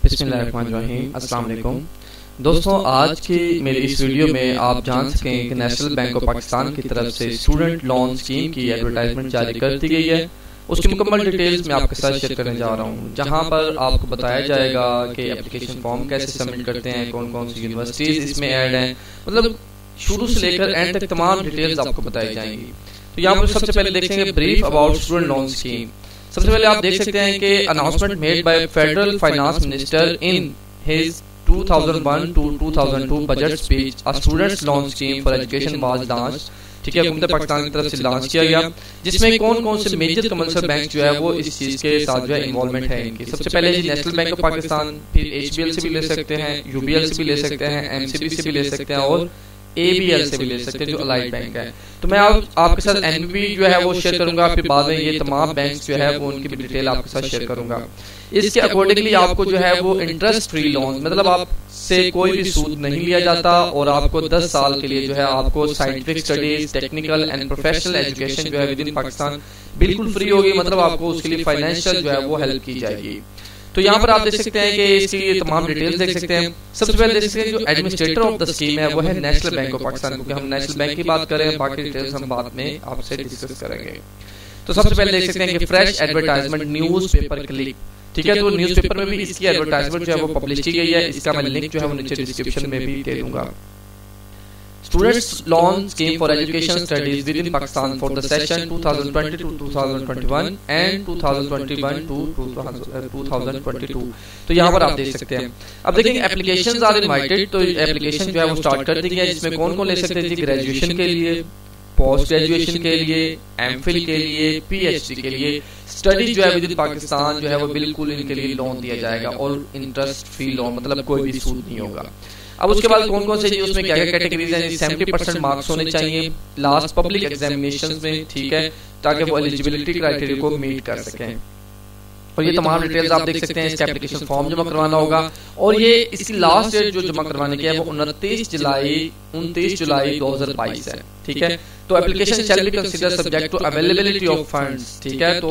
बिस्मिल्लाहिर्रहमानिर्रहीम। अस्सलाम वालेकुम दोस्तों, आज की मेरी इस वीडियो में आप जान सकें कि नेशनल बैंक ऑफ पाकिस्तान की तरफ से स्टूडेंट लोन स्कीम की एडवर्टाइजमेंट जारी कर दी गई है। उसकी मुकम्मल डिटेल्स मैं आपके साथ शेयर करने जा रहा हूँ, जहाँ पर आपको बताया जाएगा कि एप्लीकेशन फॉर्म कैसे सबमिट करते हैं, कौन कौन सी यूनिवर्सिटीज इसमें ऐड हैं, मतलब शुरू से लेकर एंड तक तमाम डिटेल्स आपको बताई जाएंगी। तो यहाँ पर सबसे पहले देखेंगे brief about student loan scheme. सबसे पहले आप देख सकते हैं कि announcement made by federal finance minister in his 2001 to 2002 budget speech a students loan scheme for education was launched. ठीक है, हुकूमत पाकिस्तान की तरफ से लॉन्च किया गया, जिसमें कौन कौन से मेजर कमर्शियल बैंक जो है वो इस चीज के साथ जो है इन्वॉल्वमेंट है इनकी। सबसे पहले जी नेशनल बैंक ऑफ पाकिस्तान, फिर HBL से भी ले सकते हैं, UBL से भी ले सकते हैं, MCB से भी ले सकते हैं और ABL से भी ले सकते हैं जो अलाइड बैंक है। तो मैं आपके साथ NB जो है वो शेयर करूंगा, फिर बाद में ये तमाम बैंक जो है वो उनकी भी डिटेल आपके साथ शेयर करूंगा। इसके अकॉर्डिंगली आपको जो है वो इंटरेस्ट फ्री लोन, मतलब आपसे कोई भी सूद नहीं लिया जाता और आपको 10 साल के लिए जो है आपको scientific studies, technical and professional education जो है विद इन पाकिस्तान बिल्कुल फ्री होगी, मतलब आपको उसके लिए फाइनेंशियल जो है वो हेल्प की जाएगी। तो यहाँ पर आप देख सकते हैं कि इसकी तमाम डिटेल्स देख सकते हैं। सबसे पहले देख सकते हैं जो एडमिनिस्ट्रेटर ऑफ द स्कीम है वो है नेशनल बैंक ऑफ पाकिस्तान, क्योंकि हम नेशनल बैंक की बात करें, बाकी डिटेल्स हम बाद में आपसे डिस्कस करेंगे। तो सबसे पहले देख सकते हैं कि fresh advertisement news paper click. ठीक है, तो न्यूज पेपर में भी इसकी एडवर्टाइजमेंट जो है वो पब्लिश की गई है, इसका मैं लिंक जो है वो नीचे डिस्क्रिप्शन में भी दे दूंगा। Students loan scheme for education studies within Pakistan for the session 2020 to 2021 and 2021 to 2022। तो यहाँ पर आप देख सकते हैं। अब देखेंगे एप्लीकेशंस आर इनवाइटेड, तो एप्लीकेशन जो है वो स्टार्ट कर दी गई है, जिसमें कौन कौन ले सकते हैं जी, ग्रेजुएशन के लिए, पोस्ट ग्रेजुएशन के लिए, MPhil के लिए, PhD के लिए स्टडी जो है विद इन पाकिस्तान जो है वो बिल्कुल इनके लिए लोन दिया जाएगा और इंटरेस्ट फ्री लोन, मतलब कोई भी सूद नहीं होगा। अब उसके बाद कौन कौन से जी उसमें क्या क्या कैटेगरीज हैं, 70% मार्क्स होने चाहिए लास्ट पब्लिक एग्जामिनेशंस में, ठीक है, ताकि वो एलिजिबिलिटी क्राइटेरिया को मीट कर सकें। और ये तमाम डिटेल्स आप देख सकते हैं। इसका एप्लीकेशन फॉर्म जमा करवाना होगा और ये इसकी लास्ट डेट जो जमा करवाने की है वो 29 जुलाई 2022 है। ठीक है, तो application shall be consider subject to availability of funds. ठीक है, तो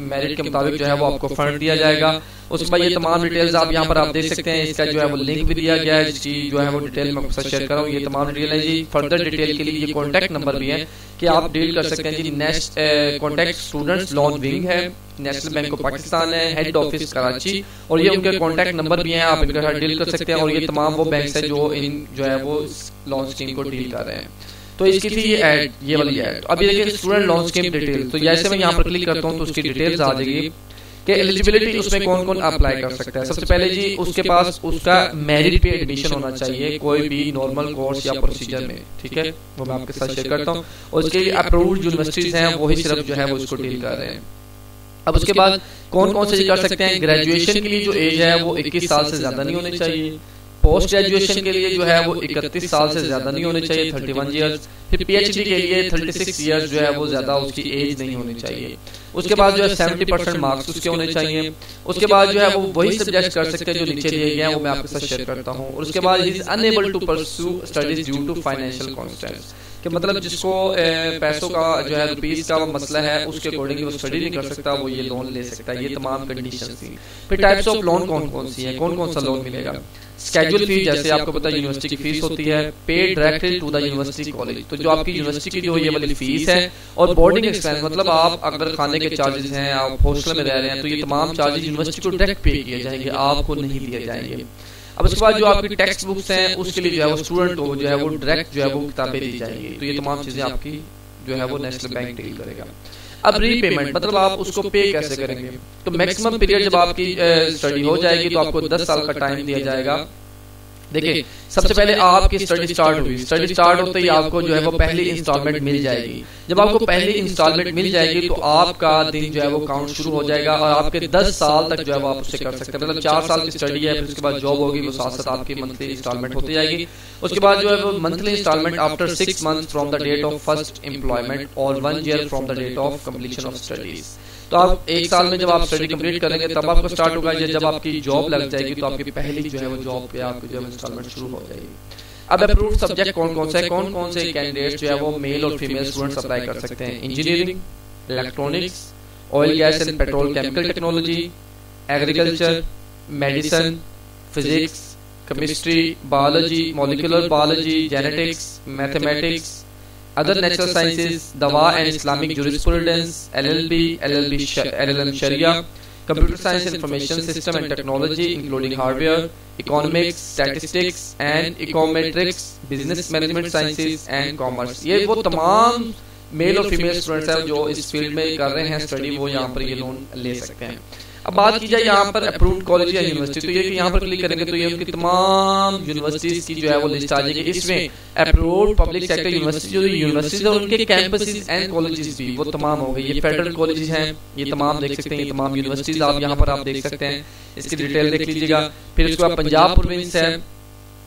मेरिट के मुताबिक जो है वो आपको फंड दिया जाएगा। उसके बाद ये तमाम डिटेल्स आप यहाँ पर आप देख सकते हैं, इसका जो है वो लिंक भी दिया गया है, जिसकी जो है वो डिटेल मैं आपके साथ शेयर कर रहा हूँ। ये तमाम डिटेल है जी। फर्दर डिटेल के लिए ये कॉन्टैक्ट नंबर भी है कि आप डील कर सकते हैं जी। Next contact students loan wing है, नेशनल बैंक ऑफ पाकिस्तान है, हेड ऑफिस कराची, और ये उनके कॉन्टैक्ट नंबर भी हैं, आप इनके साथ डील कर सकते हैं। और ये तमाम वो बैंक है जो इन जो है वो लोन स्कीम को डील कर रहे हैं। तो इसकी थी ये ऐड, ये वाली ऐड। अभी देखिए स्टूडेंट लोन स्कीम डिटेल, तो जैसे मैं यहाँ पर क्लिक करता हूँ तो उसकी डिटेल्स आ जाएगी कि एलिजिबिलिटी उसमें कौन कौन अप्लाई कर सकता है। सबसे पहले जी उसके पास उसका मेरिट पे एडमिशन होना चाहिए कोई भी नॉर्मल कोर्स या प्रोसीजर में। ठीक है, वो मैं आपके साथ शेयर करता हूँ। और उसके लिए अप्रूव्ड यूनिवर्सिटीज हैं वही सिर्फ जो है वो इसको डील कर रहे हैं। अब उसके बाद कौन कौन से कर सकते हैं, ग्रेजुएशन के लिए जो एज है वो 21 साल से ज्यादा नहीं होनी चाहिए। पोस्ट ग्रेजुएशन के लिए जो है वो 31 साल से ज्यादा नहीं होने चाहिए, 31 ईयर्स। फिर PhD के लिए 36 ईयर्स जो है वो ज्यादा उसकी एज नहीं होनी चाहिए। उसके बाद जो है 70% मार्क्स उसके होने चाहिए। उसके बाद जो है वो वही सब्जेक्ट कर सकते हैं जो नीचे दिए गए हैं, वो मैं आपके साथ शेयर करता हूँ। और उसके बाद is unable to pursue studies due to financial constraints, कि मतलब जिसको पैसों का जो है रुपीस का मसला है उसके अकॉर्डिंग वो स्टडी नहीं कर सकता, वो ये लोन ले सकता है। ये तमाम कंडीशंस थी। फिर टाइप्स ऑफ लोन कौन कौन सी है, कौन कौन सा लोन मिलेगा। स्केड्यूल फी, जैसे आपको पता है यूनिवर्सिटी की फीस होती है, paid directly to the university college, तो जो आपकी यूनिवर्सिटी की जो ये वाली फीस है, और बोर्डिंग एक्सपेंस, मतलब आप अगर खाने के चार्जेस हैं, आप हॉस्टल में रह रहे हैं, तो ये तमाम चार्जेस यूनिवर्सिटी को डायरेक्ट पे किए जाएंगे, आपको नहीं दिए जाएंगे। अब उसके बाद जो आपकी टेक्स्ट बुक्स हैं उसके लिए जो है वो स्टूडेंट को जो है वो डायरेक्ट जो है वो किताबें दी जाएंगी। तो ये तमाम चीजें आपकी जो है वो नेशनल बैंक डील करेगा। अब रीपेमेंट, मतलब आप उसको पे कैसे करेंगे। तो मैक्सिमम पीरियड जब आपकी स्टडी हो जाएगी तो आपको 10 साल का टाइम दिया जाएगा। देखिए सबसे पहले आपकी स्टडी स्टार्ट हुई, स्टडी स्टार्ट होते ही आपको जो है वो पहली इंस्टॉलमेंट मिल जाएगी। जब आपको पहली इंस्टॉलमेंट मिल जाएगी तो आपका दिन जो है वो काउंट शुरू हो जाएगा और आपके 10 साल तक जो है वो आप उससे कर सकते हैं। मतलब 4 साल की स्टडी है, फिर उसके बाद जॉब होगी, वो साथ साथ आपकी मंथली इंस्टॉलमेंट होती जाएगी। उसके बाद जो है वो monthly instalment after 6 months from the date of first employment और 1 year from the date of completion of studies. तो आप 1 साल में जब आप स्टडी कंप्लीट करेंगे तब आपको स्टार्ट होगा। जब आपकी जॉब लग जाएगी तो आपकी पहली जो है वो जॉब पे आपकी जो है इंस्टॉलमेंट शुरू हो जाएगी। अब अप्रूव्ड सब्जेक्ट कौन कौन से है, कौन कौन से कैंडिडेट जो है वो मेल और फीमेल स्टूडेंट्स अप्लाई कर सकते हैं। Engineering, electronics, oil gas and petrol chemical technology, agriculture, medicine, physics, chemistry, biology, molecular biology, genetics, mathematics, other natural sciences, दवा एंड इस्लामिक जूरिस्प्रूडेंस, LLM शरिया, computer science, information system and technology including hardware, economics, statistics and econometrics, business management sciences and commerce. ये वो तमाम mail और female students हैं जो इस field में कर रहे हैं स्टडी, वो यहाँ पर ये लोन ले सकते हैं। अब बात की जाए यहाँ पर अप्रूव्ड कॉलेज या यूनिवर्सिटी, तो ये कि यहाँ पर क्लिक करेंगे तो ये उनकी तमाम यूनिवर्सिटीज की जो है वो लिस्ट आ जाएगी। इसमें अप्रूव्ड पब्लिक सेक्टर यूनिवर्सिटी, जो यूनिवर्सिटीज और उनके कैंपसेस एंड कॉलेजेस भी वो तमाम हो गए। ये फेडरल कॉलेजेस हैं, ये तमाम देख सकते हैं, ये तमाम यूनिवर्सिटीज आप यहाँ पर आप देख सकते हैं, इसकी डिटेल देख लीजिएगा। फिर उसके बाद पंजाब प्रोविंस है,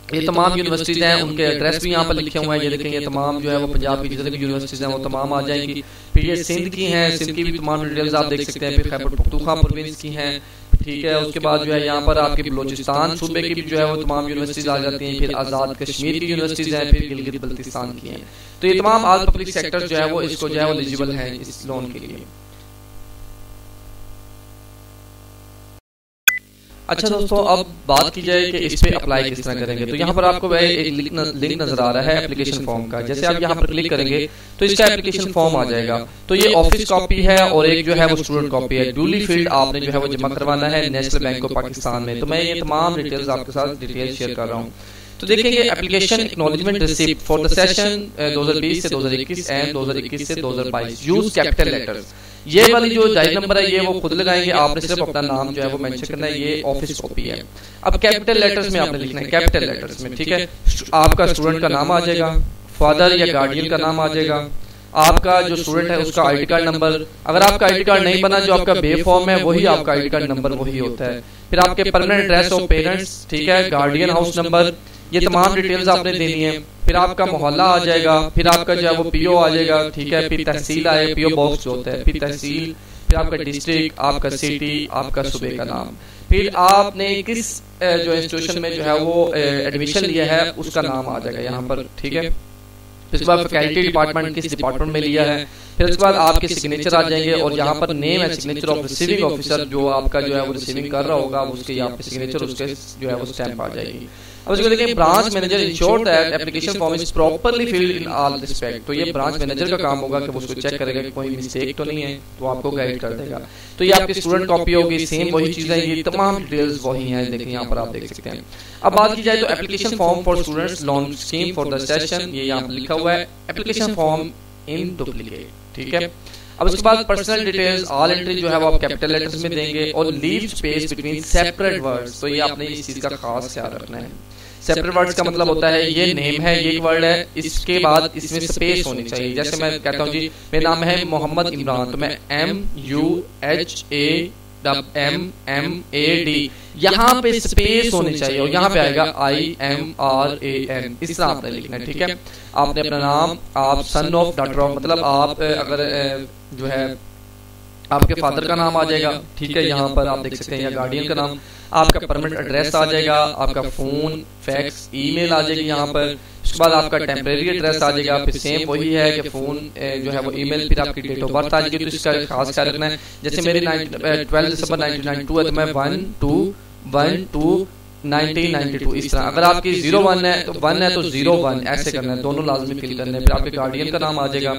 ये तमाम यूनिवर्सिटीज हैं, उनके एड्रेस भी यहाँ पर लिखे हुए हैं। ये देखें, ये तमाम जो है वो पंजाब की जितनी भी यूनिवर्सिटीज हैं वो तमाम आ जाएंगी। फिर ये सिंध की हैं, सिंध की भी तमाम डिटेल्स आप देख सकते हैं। फिर खैबर पख्तूनख्वा प्रोविंस की हैं, ठीक है। उसके बाद जो है यहाँ पर आपके बलोचिस्तान सूबे की भी जो है वो तमाम यूनिवर्सिटीज आ जाती हैं। फिर आज़ाद कश्मीर की यूनिवर्सिटीज हैं, फिर गिलगित बल्तिस्तान की हैं। तो ये तमाम आज पब्लिक सेक्टर जो है वो इसको जो है वो एलिजिबल है इस लोन के लिए। अच्छा दोस्तों, अब बात की जाए कि इस पे अप्लाई किस तरह करेंगे, तो यहाँ पर आपको वह एक लिंक नजर आ रहा है एप्लीकेशन फॉर्म का। जैसे आप यहाँ पर क्लिक करेंगे तो इसका एप्लीकेशन फॉर्म आ जाएगा। तो ये ऑफिस कॉपी है और एक जो है वो स्टूडेंट कॉपी है। ड्यूली फील्ड आपने जो है वो जमा करवाना है नेशनल बैंक ऑफ पाकिस्तान में। तो मैं ये तमाम डिटेल्स आपके साथ डिटेल शेयर कर रहा हूँ। तो देखेंगे application acknowledgement receipt for the session 2020 से 2021 एंड 2021 से 2022 यूज कैपिटल लेटर्स। ये वाली जो डायल नंबर है ये वो खुद लगाएंगे, आपने सिर्फ अपना नाम जो है वो मेंशन करना है। ये ऑफिस कॉपी है। अब कैपिटल लेटर्स में आपने लिखना है, कैपिटल लेटर्स में, ठीक है। आपका स्टूडेंट का नाम आ जाएगा, फादर या गार्डियन का नाम आ जाएगा, आपका जो स्टूडेंट है उसका आईडी कार्ड नंबर। अगर आपका आईडी कार्ड नहीं बना, जो आपका बे फॉर्म है वही आपका आईडी कार्ड नंबर वही होता है। फिर आपके परमानेंट एड्रेस ऑफ पेरेंट्स, ठीक है, गार्डियन हाउस नंबर, ये तमाम डिटेल्स आपने देनी है। फिर आपका मोहल्ला आ जाएगा, फिर आपका जो है वो पीओ आ जाएगा, ठीक है। फिर तहसील आए, पीओ बॉक्स जो होता है, फिर तहसील, फिर आपका डिस्ट्रिक्ट, आपका सिटी, आपका सूबे का नाम, फिर आपने किस जो इंस्टीट्यूशन में जो है वो एडमिशन लिया है उसका नाम आ जाएगा यहाँ पर, ठीक है। उसके बाद फैकल्टी डिपार्टमेंट किस डिपार्टमेंट में लिया है। फिर उसके बाद आपके सिग्नेचर आ जाएंगे और यहाँ पर name and signature of receiving officer, जो आपका जो है वो रिसीविंग कर रहा होगा उसके यहाँ पे सिग्नेचर, उसके जो है वो स्टैंप आ जाएगी। अब इसको देखें, branch manager ensure that application form is properly filled in all respect. तो ये ब्रांच मैनेजर का काम होगा कि वो उसको चेक करेगा कि कोई मिस्टेक तो नहीं है, तो आपको गाइड कर देगा। तो ये आपकी स्टूडेंट कॉपी होगी, सेम वही चीज है, ये तमाम डिटेल्स वही हैं, देखिए यहाँ पर आप देख सकते हैं। अब बात की जाए तो application form for students loan scheme for the session, ये यहाँ पर लिखा हुआ है एप्लीकेशन फॉर्म इन डुप्लीकेट, ठीक है। अब उसके बाद पर्सनल डिटेल्स ऑल एंट्री जो है वो आप कैपिटल लेटर्स में देंगे और leave space between separate words. तो ये आपने इस चीज का खास ख्याल रखना है। सेपरेट वर्ड्स का मतलब होता है ये नेम है, ये एक वर्ड है, इसके बाद इसमें स्पेस होनी चाहिए। जैसे मैं कहता हूँ जी मेरा नाम है मोहम्मद इमरान, तो मैं MUHAMMAD, यहाँ पे स्पेस होनी चाहिए और यहाँ पे आएगा IMRAN, इस तरह आपने लिखना है, ठीक है। आपने अपना नाम, आप सन ऑफ, डॉटर ऑफ, मतलब आप अगर जो है आपके फादर का नाम आ जाएगा, ठीक है, यहाँ पर आप देख सकते हैं, या गार्डियन का नाम, आपका परमानेंट एड्रेस आ जाएगा, आपका फोन, फैक्स, ईमेल आ जाएगी यहाँ पर। उसके बाद आपका टेम्परेरी एड्रेस आ जाएगा, फिर सेम वही है कि फोन जो है वो ईमेल, फिर आपकी डेट ऑफ बर्थ आ जाएगी। तो इसका खास ख्याल रखना है। जैसे मेरी 12 दिसंबर 1992 है तो मैं 1/2/1992 इस तरह। अगर आपकी 01 है तो 1 है तो 01 ऐसे करना है, दोनों लाजमी फिल करने हैं। फिर आपके गार्डियन का नाम आ जाएगा,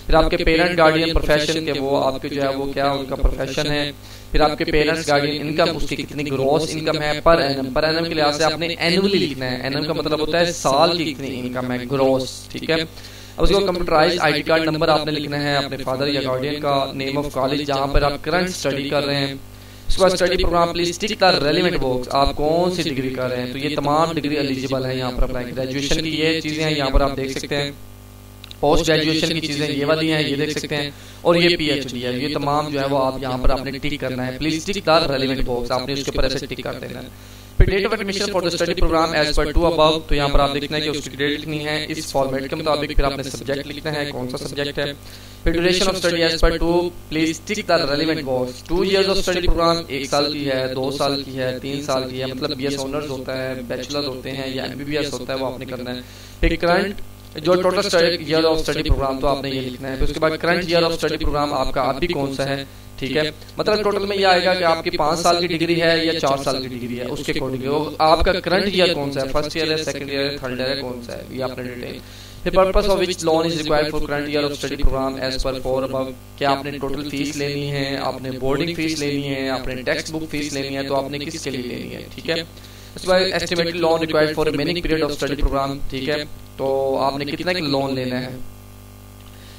फिर आपके पेरेंट गार्डियन प्रोफेशन के वो आपके जो है वो क्या उनका प्रोफेशन है, फिर आपके पेरेंट्स गार्डियन इनकम, उसकी कितनी ग्रॉस इनकम है पर एनम। पर एनम के लिहाज से आपने एनुअली लिखना है। एनम का मतलब होता है साल की कितनी इनकम है, ग्रॉस, ठीक है। अब उसको कंप्यूटराइज आईडी कार्ड नंबर आपने लिखना है, अपने फादर या गार्डियन का, नेम ऑफ कॉलेज जहाँ पर आप करंट स्टडी कर रहे हैं। उसके बाद study program please tick the relevant box, आप कौन सी डिग्री कर रहे हैं। तो ये तमाम डिग्री एलिजिबल है यहाँ पर अप्लाई। ग्रेजुएशन की ये चीजें हैं यहाँ पर आप देख सकते हैं, पोस्ट ग्रेजुएशन की चीजें ये वाली हैं, ये देख सकते हैं, और ये PhD है। ये तमाम जो है वो आप यहाँ पर आपने टिक करना है, please tick the relevant box, आपने उसके ऊपर ऐसे टिक कर देना है। फिर date of admission for the study program as per two above, तो यहाँ पर आप देखना है कि उसकी डेट लिखनी है इस फॉर्मेट के मुताबिक। फिर आपने सब्जेक्ट लिखना है, कौन सा सब्जेक्ट है। फिर duration of study as per two, please tick the relevant box. 2 years of study program, 1 साल की है, 2 साल की है, 3 साल की है, मतलब BS ऑनर्स होता है, बैचलर होते हैं या MBBS होता है, वो आपने करना है। फिर करंट जो total year of study program, तो आपने ये लिखना है। फिर उसके बाद current year of study program आपका अभी कौन सा है, ठीक है, मतलब टोटल में ये आएगा कि आपकी 5 साल की डिग्री है या 4 साल की डिग्री है, उसके अकॉर्डिंग आपका करंट ईयर कौन सा है, फर्स्ट ईयर है, सेकंड ईयर है, थर्ड ईयर है, कौन सा है, ये आपने डिटेल। फिर purpose of which loan is required for current year of study program as per four above, क्या आपने टोटल फीस लेनी है, आपने बोर्डिंग फीस लेनी है, आपने टेक्स्ट बुक फीस लेनी है, तो आपने किसके लिए लेनी है, ठीक है। उसके बाद estimated loan required for remaining period of study program, ठीक है, तो आपने कितना लोन लेना है।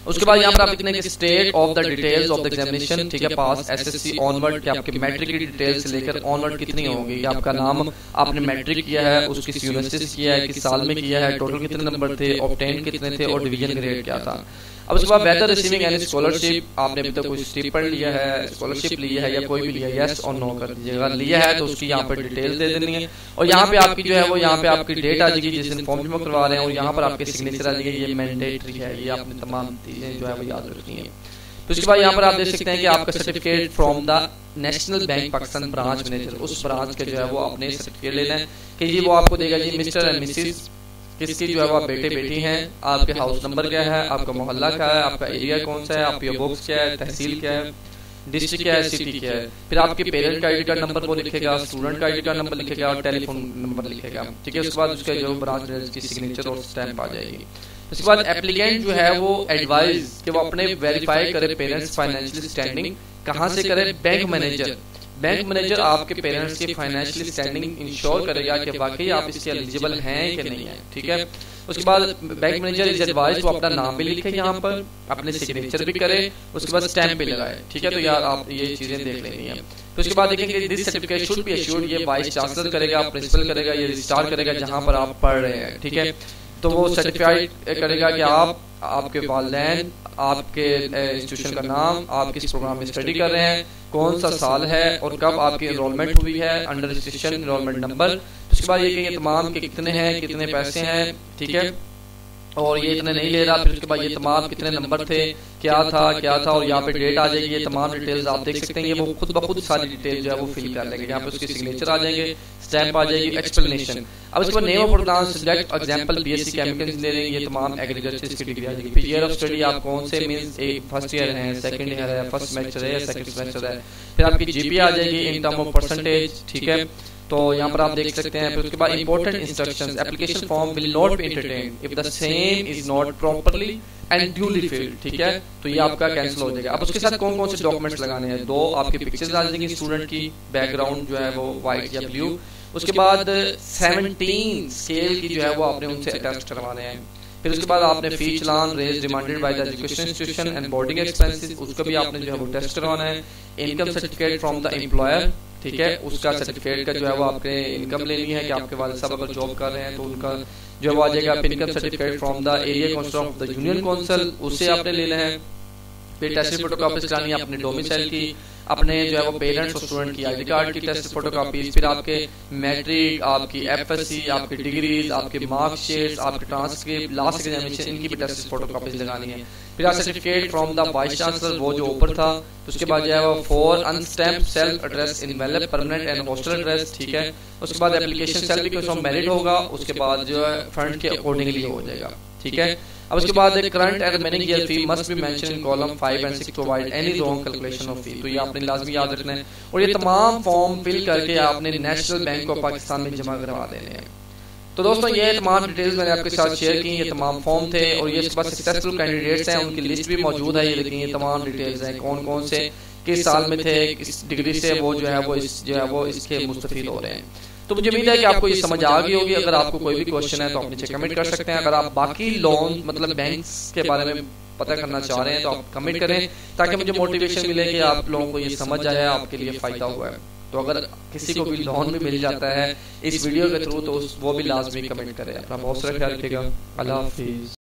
उसके बाद यहाँ पर आप लिखने के state of the details of the examination, ठीक है, पास एसएससी ऑनवर्ड, कि आपके मैट्रिक की डिटेल्स से लेकर ऑनवर्ड कितनी होगी, कि आपका नाम आपने मैट्रिक किया है, उसकी यूनिवर्सिटी से किया है, किस साल में किया है, टोटल कितने नंबर थे, ऑब्टेन कितने थे और डिवीजन ग्रेड क्या था। अब उसके बाद वेदर रिसीविंग एनी स्कॉलरशिप, आपने अभी तक कोई स्टिपेंड लिया है, स्कॉलरशिप लिया है या कोई भी लिया है, यस और नो कर दीजिएगा। अगर लिया है तो उसकी यहाँ पर डिटेल दे देनी है और यहाँ पे आपकी जो है वो यहाँ पे आपकी डेट आ जाएगी जिस दिन फॉर्म जमा करवा रहे हैं और यहाँ पर आपके सिग्नेचर आ जाएगी, ये मैंडेटरी है, ये आपने तमाम चीजें जो है वो याद रखनी है। तो उसके बाद यहाँ पर आप देख सकते हैं कि आपका certificate from the national bank Pakistan branch manager, उस ब्रांच के जो है वो अपने सर्टिफिकेट लेना है कि ये वो आपको देगा जी मिस्टर एंड मिसिस किसकी जो है वो आप बेटे बेटी हैं, आपके हाउस नंबर क्या है, आपका मोहल्ला क्या है, आपका एरिया कौन सा है, आपकी बॉक्स क्या है, तहसील क्या है, डिस्ट्रिक्ट क्या है, सिटी क्या है। फिर आपके पेरेंट का आईडी कार्ड नंबर वो लिखेगा, स्टूडेंट का आईडी कार्ड नंबर लिखेगा और टेलीफोन नंबर लिखेगा, ठीक है। उसके बाद उसका जो ब्रांच की सिग्नेचर और स्टैंप आ जाएगी। उसके बाद एप्लीकेंट जो है वो एडवाइज कि वो अपने वेरीफाई करे पेरेंट्स फाइनेंशियल स्टैंडिंग, कहाँ से करे, बैंक मैनेजर। बैंक मैनेजर आपके पेरेंट्स की फाइनेंशियल स्टैंडिंग इंश्योर करेगा कि वाकई आप इसके एलिजिबल हैं कि नहीं है, ठीक है। उसके बाद बैंक मैनेजर इज एडवाइज, वो अपना नाम भी लिखे यहाँ पर, अपने सिग्नेचर भी करे, उसके बाद स्टैंप भी लगाए, ठीक है। तो यार आप ये चीजें देख लेनी है। तो उसके बाद देखेंगे this certificate should be assured, ये वाइस चांसलर करेगा, प्रिंसिपल करेगा, ये रजिस्ट्रार करेगा जहाँ पर आप पढ़ रहे हैं, ठीक है। तो वो सर्टिफाइड करेगा कि आप, आपके वालिदैन, आपके इंस्टीट्यूशन का नाम, आप किस प्रोग्राम में स्टडी कर रहे हैं, कौन सा साल है और कब आपकी एनरोलमेंट हुई है, अंडर रजिस्ट्रेशन एनरोलमेंट नंबर। उसके बाद ये कि तमाम के कितने हैं, कितने पैसे हैं, ठीक है, और ये इतने नहीं ले रहा। फिर उसके बाद ये तमाम कितने नंबर थे, क्या था और यहाँ पे डेट आ जाएगी। ये तमाम डिटेल्स आप देख सकते हैं, ये वो खुद ब खुद सारी डिटेल जो है वो फिल कर लेंगे। यहाँ पे उसके सिग्नेचर आ जाएंगे, स्टैंप आ जाएगी, एक्सप्लेनेशन। अब इसके बाद name of program subject example BSc chemical engineering, ये तमाम एग्रीकल्चर की डिग्री आ जाएगी। फिर ईयर ऑफ स्टडी आप कौन से मींस फर्स्ट ईयर है, सेकंड ईयर है, फर्स्ट सेमेस्टर है, सेकंड सेमेस्टर है। फिर आपकी जीपीए आ जाएगी इन टर्म ऑफ परसेंटेज, ठीक है। तो यहाँ पर आप देख सकते हैं। फिर उसके बाद important instructions, application form will not be entertained if the same is not properly and duly field, ठीक है। तो ये आपका कैंसिल हो जाएगा। अब उसके साथ कौन कौन से डॉक्यूमेंट्स लगाने हैं, 2 आपकी पिक्चर्स आ जाएंगी स्टूडेंट की, बैकग्राउंड जो है वो व्हाइट या ब्लू। उसके बाद 17 स्केल की जो है वो आपने उनसे अटैच करवाने हैं। फिर उसके बाद आपने fee challan raise demanded by the education institution and boarding expenses, उसका भी आपने जो है वो टेस्ट करवाना है। Income certificate from the employer, ठीक है, उसका सर्टिफिकेट का जो है वो आपने इनकम लेनी है कि आपके वाले साहब अगर जॉब कर रहे हैं तो उनका जो आ जाएगा। Income certificate from the area council of the union council, उससे आपने लेना है। फिर टेस्ट फोटोकॉपीज करानी है अपने डोमिसाइल की, अपने जो है वो पेरेंट्स और स्टूडेंट की आईडी कार्ड की टेस्ट फोटोकॉपीज, फिर आपके मैट्रिक, आपकी एफएससी, आपकी डिग्रीज, आपके मार्कशीट्स, आपके ट्रांसक्रिप्ट, लास्ट एग्जामिनेशन, इनकी भी टेस्ट फोटोकॉपीज लगानी है। फिर आप certificate from the vice chancellor, वो जो ऊपर था। तो उसके बाद जो है वो 4 unstamped self address envelope permanent and hostel address, ठीक है। उसके बाद एप्लीकेशन सेल्फ भी मेरिट होगा, उसके बाद जो है फंड के अकॉर्डिंगली हो जाएगा, ठीक है। अब उसके बाद current and remaining year fee must be mention in column 5 and 6 to avoid any wrong calculation of fee. तो ये आपने लाजमी याद रखना है और ये तमाम फॉर्म फिल करके आपने नेशनल बैंक ऑफ पाकिस्तान में जमा करवा देने हैं। तो दोस्तों ये तमाम डिटेल्स मैंने आपके साथ शेयर की, ये तमाम फॉर्म थे और ये सक्सेसफुल कैंडिडेट्स हैं, उनकी लिस्ट भी मौजूद है। ये देखिए ये तमाम डिटेल्स हैं, कौन कौन से किस साल में थे, किस डिग्री से वो जो है वो इसके मुस्तफीद हो रहे हैं। तो मुझे उम्मीद है कि आपको ये समझ आ गई होगी। अगर आपको कोई भी क्वेश्चन है तो आप नीचे कमेंट कर सकते हैं। अगर आप बाकी लोन मतलब बैंक्स के बारे में पता करना चाह रहे हैं तो आप कमेंट करें ताकि मुझे मोटिवेशन मिले कि आप लोगों को ये समझ आया, आपके लिए फायदा हुआ है। तो अगर किसी को भी लोन भी मिल जाता है इस वीडियो के थ्रू तो वो भी लाजमी कमेंट करें। अपना बहुत सारा ख्याल रखिएगा। अल्लाह हाफिज।